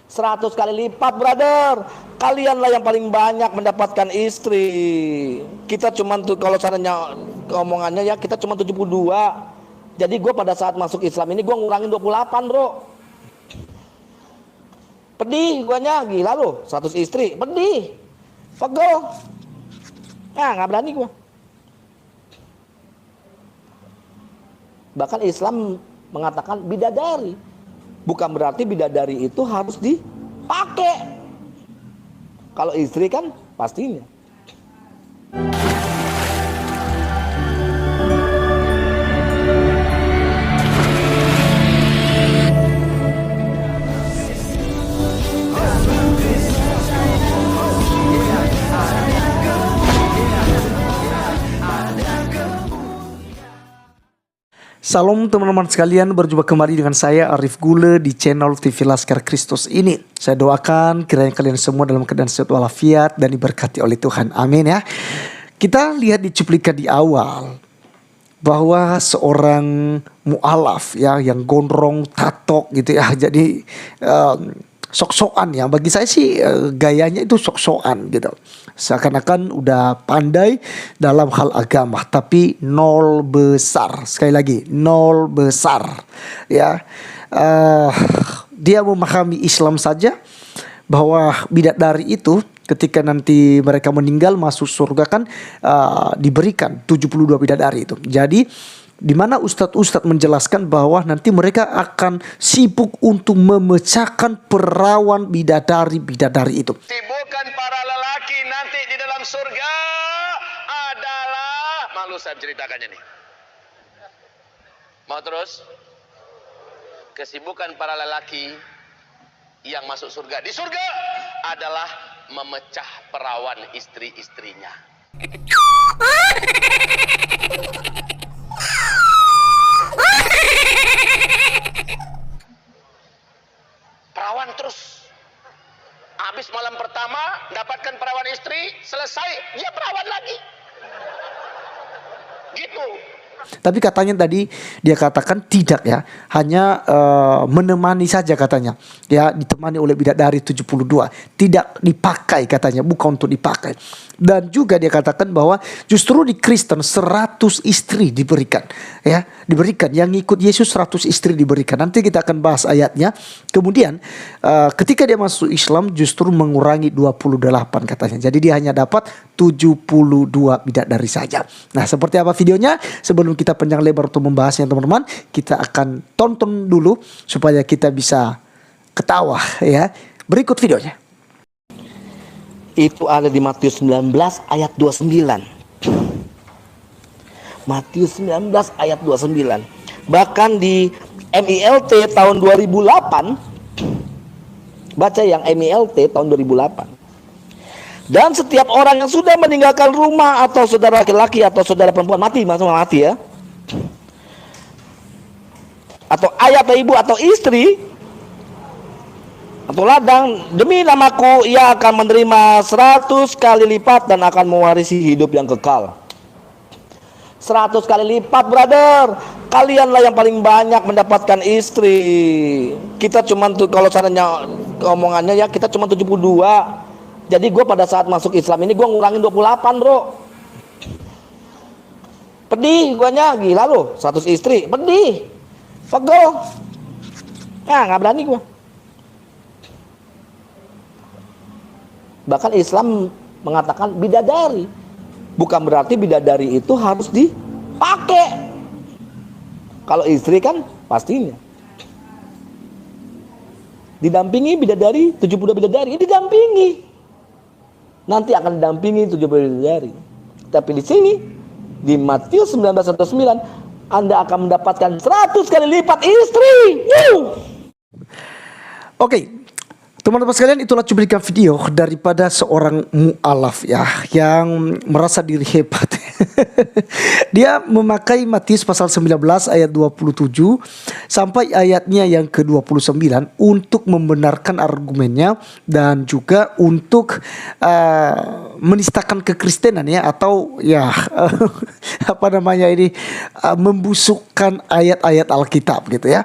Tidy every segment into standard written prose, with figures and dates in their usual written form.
100 kali lipat, brother. Kalianlah yang paling banyak mendapatkan istri. Kita cuman tuh, kalau caranya omongannya ya, kita cuma 72. Jadi gue pada saat masuk Islam ini gue ngurangin 28, bro. Pedih guanya, gila lu, 100 istri, pedih, pegel. Nah, nggak berani gue. Bahkan Islam mengatakan bidadari, bukan berarti bidadari itu harus dipakai. Kalau istri kan pastinya. Salam teman-teman sekalian, berjumpa kembali dengan saya Arif Gule di channel TV Laskar Kristus ini. Saya doakan kiranya kalian semua dalam keadaan sehat walafiat dan diberkati oleh Tuhan. Amin ya. Kita lihat di cuplikan di awal bahwa seorang mu'alaf ya, yang gondrong, tatok gitu ya. Jadi sok-sokan ya, bagi saya sih gayanya itu sok-sokan gitu. Seakan-akan udah pandai dalam hal agama, tapi nol besar. Sekali lagi, nol besar ya. Dia memahami Islam saja, bahwa bidadari itu ketika nanti mereka meninggal masuk surga kan diberikan 72 bidadari itu. Jadi di mana ustadz-ustadz menjelaskan bahwa nanti mereka akan sibuk untuk memecahkan perawan bidadari-bidadari itu. Sibukan para lelaki nanti di dalam surga adalah, malu saya ceritakannya nih. Mau terus? Kesibukan para lelaki yang masuk surga di surga adalah memecah perawan istri-istrinya. Perawan terus. Habis malam pertama dapatkan perawan istri, selesai dia perawan lagi. Gitu. Tapi katanya tadi dia katakan tidak ya, hanya menemani saja katanya. Ya, ditemani oleh bidadari 72. Tidak dipakai katanya, bukan untuk dipakai. Dan juga dia katakan bahwa justru di Kristen 100 istri diberikan. Ya, diberikan. Yang ikut Yesus 100 istri diberikan. Nanti kita akan bahas ayatnya. Kemudian ketika dia masuk Islam justru mengurangi 28 katanya. Jadi dia hanya dapat 72 bidadari saja. Nah, seperti apa videonya? Sebelum kita panjang lebar untuk membahasnya teman-teman, kita akan tonton dulu supaya kita bisa ketawa ya. Berikut videonya. Itu ada di Matius 19 ayat 29. Matius 19 ayat 29. Bahkan di MILT tahun 2008, baca yang MILT tahun 2008. Dan setiap orang yang sudah meninggalkan rumah atau saudara laki-laki atau saudara perempuan mati, maksudnya mati ya, atau ayah atau ibu atau istri atau ladang, demi namaku ia akan menerima 100 kali lipat dan akan mewarisi hidup yang kekal. 100 kali lipat, brother. Kalianlah yang paling banyak mendapatkan istri. Kita cuman tuh, kalau caranya omongannya ya, kita cuma 72. Jadi gue pada saat masuk Islam ini gue ngurangin 28, bro. Pedih guanya, gila lu, 100 istri, pedih, pegel. Nah, nggak berani gue. Bahkan Islam mengatakan bidadari, bukan berarti bidadari itu harus dipakai. Kalau istri kan pastinya. Didampingi bidadari, 72 bidadari, didampingi. Nanti akan didampingi 72 bidadari. Tapi di sini di Matius 19:9 Anda akan mendapatkan 100 kali lipat istri. Oke. Teman-teman sekalian, itulah cuplikan video daripada seorang mu'alaf ya, yang merasa diri hebat. Dia memakai Matius pasal 19 ayat 27 sampai ayatnya yang ke-29 untuk membenarkan argumennya dan juga untuk menistakan kekristenan ya, atau ya apa namanya ini, membusukkan ayat-ayat Alkitab gitu ya.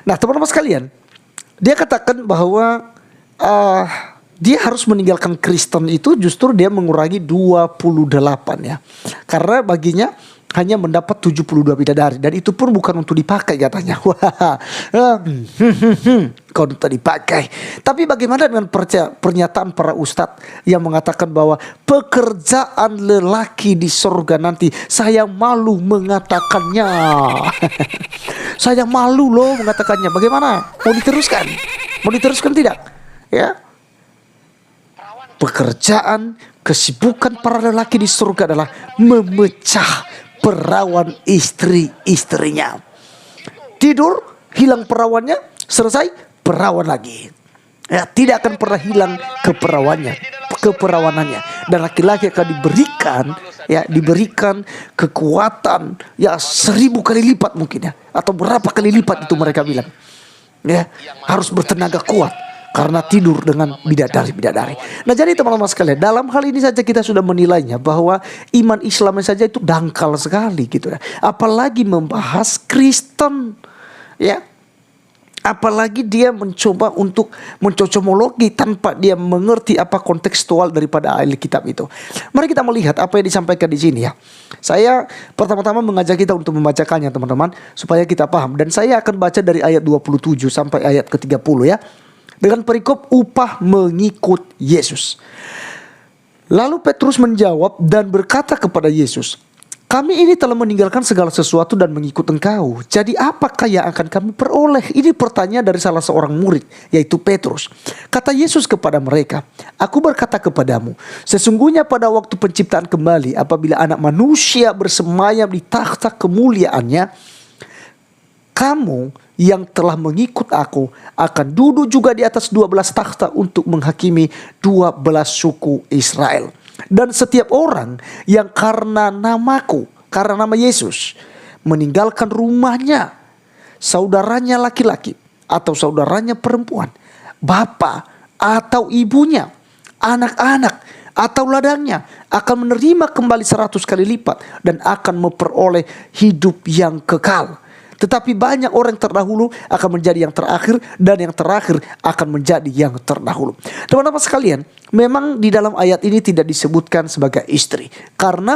Nah, teman-teman sekalian, dia katakan bahwa dia harus meninggalkan Kristen itu justru dia mengurangi 28 ya. Karena baginya hanya mendapat 72 bidadari, dan itu pun bukan untuk dipakai katanya. Wah, kau untuk dipakai. Tapi bagaimana dengan pernyataan para ustadz yang mengatakan bahwa pekerjaan lelaki di surga nanti, saya malu mengatakannya. Saya malu loh mengatakannya. Bagaimana? Mau diteruskan? Mau diteruskan tidak? Ya. Pekerjaan, kesibukan para lelaki di surga adalah memecah perawan istri-istrinya. Tidur, hilang perawannya, selesai, perawan lagi. Ya, tidak akan pernah hilang keperawanannya. Dan laki-laki akan diberikan kekuatan ya 1000 kali lipat mungkin ya, atau berapa kali lipat itu mereka bilang. Ya, harus bertenaga kuat karena tidur dengan bidadari-bidadari. Nah, jadi teman-teman sekalian, dalam hal ini saja kita sudah menilainya bahwa iman Islam saja itu dangkal sekali gitu ya. Apalagi membahas Kristen, ya. Apalagi dia mencoba untuk mencocomologi tanpa dia mengerti apa kontekstual daripada Alkitab itu. Mari kita melihat apa yang disampaikan di sini ya. Saya pertama-tama mengajak kita untuk membacakannya teman-teman, supaya kita paham. Dan saya akan baca dari ayat 27 sampai ayat ke-30 ya. Dengan perikop upah mengikut Yesus. Lalu Petrus menjawab dan berkata kepada Yesus, kami ini telah meninggalkan segala sesuatu dan mengikut Engkau. Jadi apakah yang akan kami peroleh? Ini pertanyaan dari salah seorang murid, yaitu Petrus. Kata Yesus kepada mereka, aku berkata kepadamu, sesungguhnya pada waktu penciptaan kembali, apabila anak manusia bersemayam di takhta kemuliaannya, kamu yang telah mengikut aku akan duduk juga di atas 12 takhta untuk menghakimi 12 suku Israel. Dan setiap orang yang karena namaku, karena nama Yesus, meninggalkan rumahnya, saudaranya laki-laki atau saudaranya perempuan, bapak atau ibunya, anak-anak atau ladangnya, akan menerima kembali 100 kali lipat dan akan memperoleh hidup yang kekal. Tetapi banyak orang yang terdahulu akan menjadi yang terakhir, dan yang terakhir akan menjadi yang terdahulu. Teman-teman sekalian, memang di dalam ayat ini tidak disebutkan sebagai istri. Karena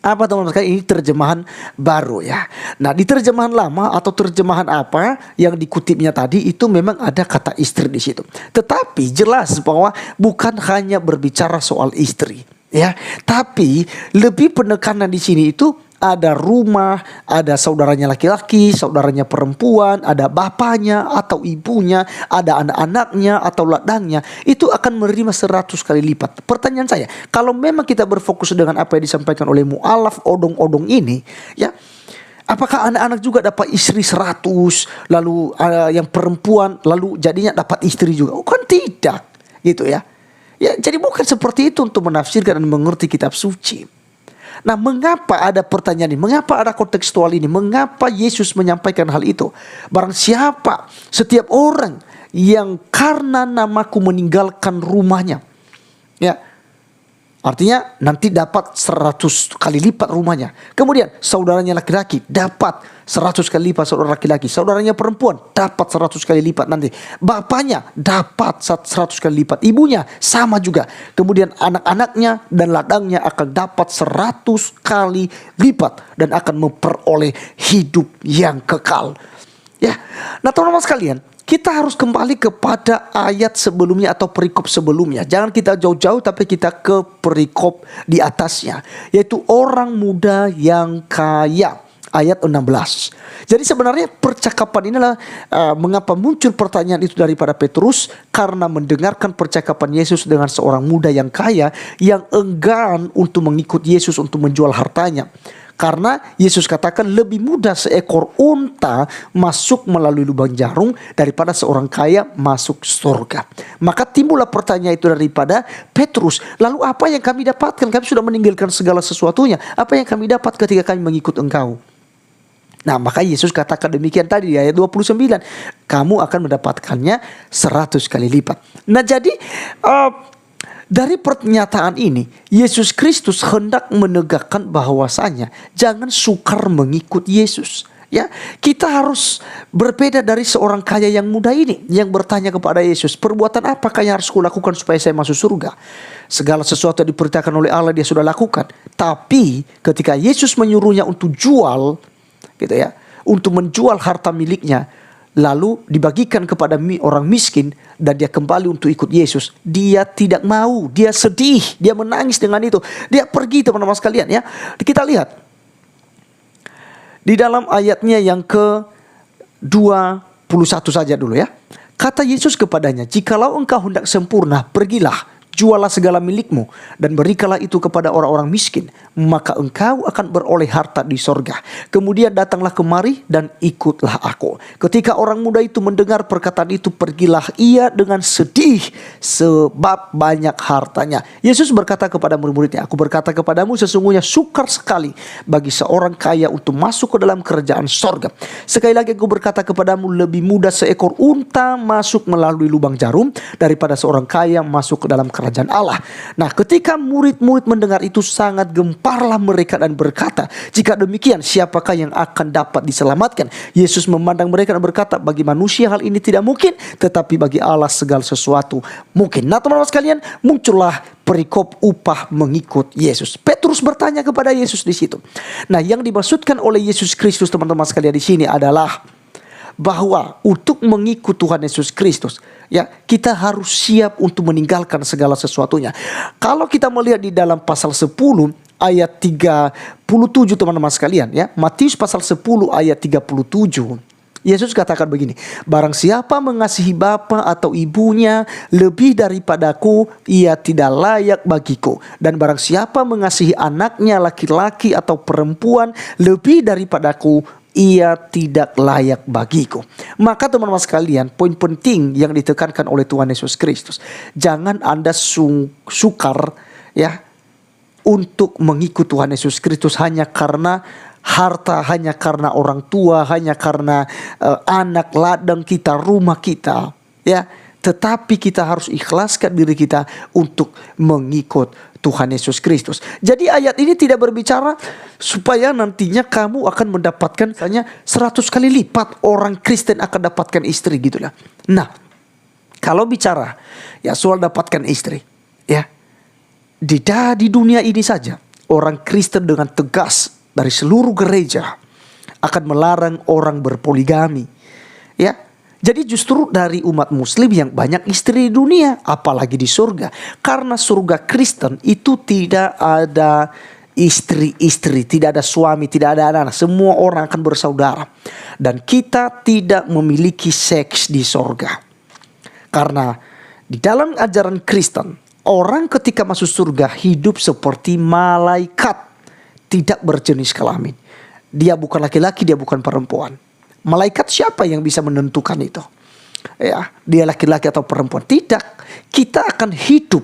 apa teman-teman sekalian, ini terjemahan baru ya. Nah, di terjemahan lama atau terjemahan apa yang dikutipnya tadi itu memang ada kata istri di situ. Tetapi jelas bahwa bukan hanya berbicara soal istri ya, tapi lebih penekanan di sini itu ada rumah, ada saudaranya laki-laki, saudaranya perempuan, ada bapaknya atau ibunya, ada anak-anaknya atau ladangnya, itu akan menerima 100 kali lipat. Pertanyaan saya, kalau memang kita berfokus dengan apa yang disampaikan oleh mu'alaf odong-odong ini, ya, apakah anak-anak juga dapat istri 100, lalu yang perempuan lalu jadinya dapat istri juga? Oh, kan tidak, gitu ya. Ya, jadi bukan seperti itu untuk menafsirkan dan mengerti kitab suci. Nah, mengapa ada pertanyaan ini? Mengapa ada kontekstual ini? Mengapa Yesus menyampaikan hal itu? Barang siapa, setiap orang yang karena namaku meninggalkan rumahnya, ya, artinya nanti dapat 100 kali lipat rumahnya. Kemudian saudaranya laki-laki dapat 100 kali lipat saudara laki-laki. Saudaranya perempuan dapat 100 kali lipat nanti. Bapaknya dapat 100 kali lipat. Ibunya sama juga. Kemudian anak-anaknya dan ladangnya akan dapat 100 kali lipat dan akan memperoleh hidup yang kekal. Ya. Nah, teman-teman sekalian, kita harus kembali kepada ayat sebelumnya atau perikop sebelumnya. Jangan kita jauh-jauh, tapi kita ke perikop di atasnya, yaitu orang muda yang kaya. Ayat 16. Jadi sebenarnya percakapan inilah mengapa muncul pertanyaan itu daripada Petrus, karena mendengarkan percakapan Yesus dengan seorang muda yang kaya yang enggan untuk mengikut Yesus untuk menjual hartanya. Karena Yesus katakan lebih mudah seekor unta masuk melalui lubang jarum daripada seorang kaya masuk surga. Maka timbullah pertanyaan itu daripada Petrus. Lalu apa yang kami dapatkan? Kami sudah meninggalkan segala sesuatunya. Apa yang kami dapat ketika kami mengikut Engkau? Nah, maka Yesus katakan demikian tadi di ayat 29. Kamu akan mendapatkannya 100 kali lipat. Nah, jadi dari pernyataan ini, Yesus Kristus hendak menegakkan bahwasanya jangan sukar mengikut Yesus. Ya, kita harus berbeda dari seorang kaya yang muda ini yang bertanya kepada Yesus, perbuatan apakah yang harus kulakukan supaya saya masuk surga? Segala sesuatu yang diperintahkan oleh Allah dia sudah lakukan. Tapi ketika Yesus menyuruhnya untuk jual, gitu ya, untuk menjual harta miliknya, lalu dibagikan kepada orang miskin dan dia kembali untuk ikut Yesus, dia tidak mau, dia sedih, dia menangis dengan itu, dia pergi teman-teman sekalian ya. Kita lihat di dalam ayatnya yang ke-21 saja dulu ya. Kata Yesus kepadanya, jikalau engkau hendak sempurna, pergilah, jualah segala milikmu dan berikanlah itu kepada orang-orang miskin, maka engkau akan beroleh harta di sorga. Kemudian datanglah kemari dan ikutlah aku. Ketika orang muda itu mendengar perkataan itu, pergilah ia dengan sedih sebab banyak hartanya. Yesus berkata kepada murid-muridnya, aku berkata kepadamu, sesungguhnya sukar sekali bagi seorang kaya untuk masuk ke dalam kerajaan sorga. Sekali lagi aku berkata kepadamu, lebih mudah seekor unta masuk melalui lubang jarum daripada seorang kaya masuk ke dalam kerajaan Allah. Nah, ketika murid-murid mendengar itu, sangat gemparlah mereka dan berkata, jika demikian siapakah yang akan dapat diselamatkan? Yesus memandang mereka dan berkata, bagi manusia hal ini tidak mungkin, tetapi bagi Allah segala sesuatu mungkin. Nah teman-teman sekalian, muncullah perikop upah mengikut Yesus. Petrus bertanya kepada Yesus di situ. Nah, yang dimaksudkan oleh Yesus Kristus teman-teman sekalian di sini adalah bahwa untuk mengikut Tuhan Yesus Kristus, ya, kita harus siap untuk meninggalkan segala sesuatunya. Kalau kita melihat di dalam pasal 10 ayat 37 teman-teman sekalian ya, Matius pasal 10 ayat 37, Yesus katakan begini, barang siapa mengasihi bapa atau ibunya lebih daripadaku, ia tidak layak bagiku. Dan barang siapa mengasihi anaknya laki-laki atau perempuan lebih daripadaku, ia tidak layak bagiku. Maka teman-teman sekalian, poin penting yang ditekankan oleh Tuhan Yesus Kristus, jangan Anda sukar ya untuk mengikut Tuhan Yesus Kristus hanya karena harta, hanya karena orang tua, hanya karena anak, ladang kita, rumah kita ya. Tetapi kita harus ikhlaskan diri kita untuk mengikut Tuhan Yesus Kristus. Jadi ayat ini tidak berbicara supaya nantinya kamu akan mendapatkan hanya 100 kali lipat orang Kristen akan dapatkan istri gitu lah. Nah, kalau bicara ya soal dapatkan istri ya, di dunia ini saja orang Kristen dengan tegas dari seluruh gereja akan melarang orang berpoligami ya. Jadi justru dari umat muslim yang banyak istri di dunia, apalagi di surga. Karena surga Kristen itu tidak ada istri-istri, tidak ada suami, tidak ada anak. Semua orang akan bersaudara. Dan kita tidak memiliki seks di surga. Karena di dalam ajaran Kristen, orang ketika masuk surga hidup seperti malaikat, tidak berjenis kelamin. Dia bukan laki-laki, dia bukan perempuan. Malaikat siapa yang bisa menentukan itu? Ya, dia laki-laki atau perempuan? Tidak. Kita akan hidup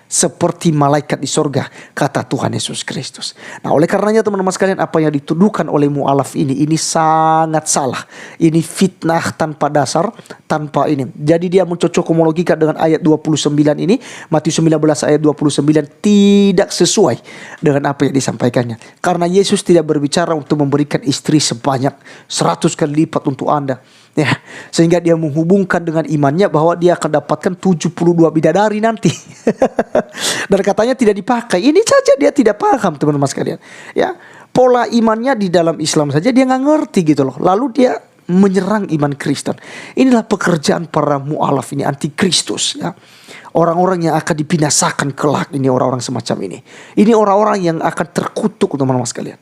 seperti malaikat di sorga, kata Tuhan Yesus Kristus. Nah, oleh karenanya teman-teman sekalian, apa yang dituduhkan oleh mu'alaf ini sangat salah. Ini fitnah tanpa dasar, tanpa ini. Jadi dia mencocok-homologikan dengan ayat 29 ini, Matius 19 ayat 29, tidak sesuai dengan apa yang disampaikannya. Karena Yesus tidak berbicara untuk memberikan istri sebanyak 100 kali lipat untuk Anda. Ya, sehingga dia menghubungkan dengan imannya bahwa dia akan dapatkan 72 bidadari nanti. Dan katanya tidak dipakai. Ini saja dia tidak paham teman-teman sekalian. Ya, pola imannya di dalam Islam saja dia nggak ngerti gitu loh. Lalu dia menyerang iman Kristen. Inilah pekerjaan para mu'alaf ini, antikristus ya. Orang-orang yang akan dibinasakan kelak ini, orang-orang semacam ini. Ini orang-orang yang akan terkutuk teman-teman sekalian.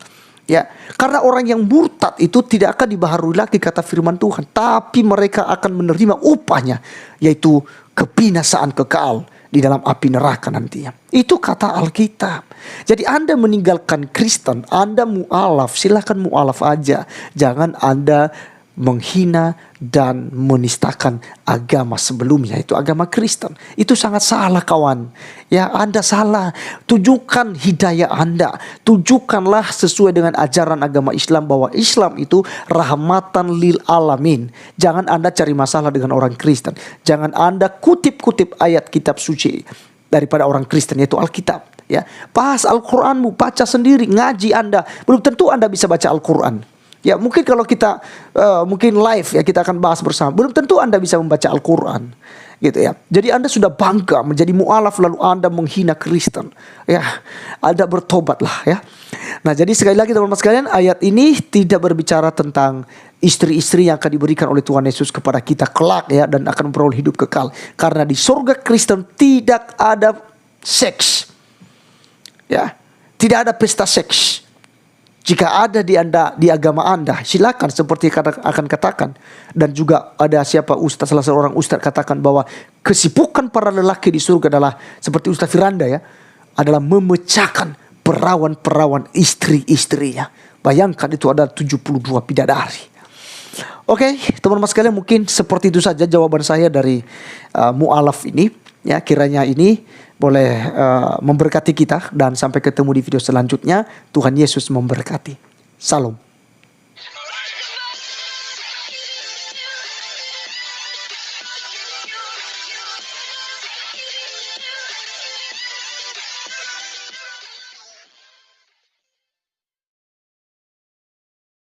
Ya, karena orang yang murtad itu tidak akan dibaharui lagi kata firman Tuhan, tapi mereka akan menerima upahnya, yaitu kebinasaan kekal di dalam api neraka nantinya. Itu kata Alkitab. Jadi Anda meninggalkan Kristen, Anda mu'alaf, silakan mu'alaf aja. Jangan Anda menghina dan menistakan agama sebelumnya, itu agama Kristen. Itu sangat salah kawan. Ya, Anda salah. Tunjukkan hidayah Anda. Tunjukkanlah sesuai dengan ajaran agama Islam bahwa Islam itu rahmatan lil alamin. Jangan Anda cari masalah dengan orang Kristen. Jangan Anda kutip-kutip ayat kitab suci daripada orang Kristen, yaitu Alkitab. Ya, bahas Al-Quranmu, baca sendiri, ngaji Anda. Belum tentu Anda bisa baca Al-Quran. Ya mungkin kalau kita mungkin live ya kita akan bahas bersama. Belum tentu Anda bisa membaca Al-Quran gitu ya. Jadi Anda sudah bangga menjadi mu'alaf lalu Anda menghina Kristen. Ya, Anda bertobatlah ya. Nah, jadi sekali lagi teman-teman sekalian, ayat ini tidak berbicara tentang istri-istri yang akan diberikan oleh Tuhan Yesus kepada kita kelak ya, dan akan memperoleh hidup kekal. Karena di surga Kristen tidak ada seks. Ya, tidak ada pesta seks. Jika ada di agama Anda, silakan, seperti akan katakan. Dan juga ada salah seorang ustaz katakan bahwa kesibukan para lelaki di surga adalah seperti Ustaz Firanda ya, adalah memecahkan perawan-perawan istri-istrinya. Bayangkan itu ada 72 bidadari. Oke, teman-teman sekalian, mungkin seperti itu saja jawaban saya dari mu'alaf ini. Ya, kiranya ini boleh memberkati kita, dan sampai ketemu di video selanjutnya. Tuhan Yesus memberkati. Salam.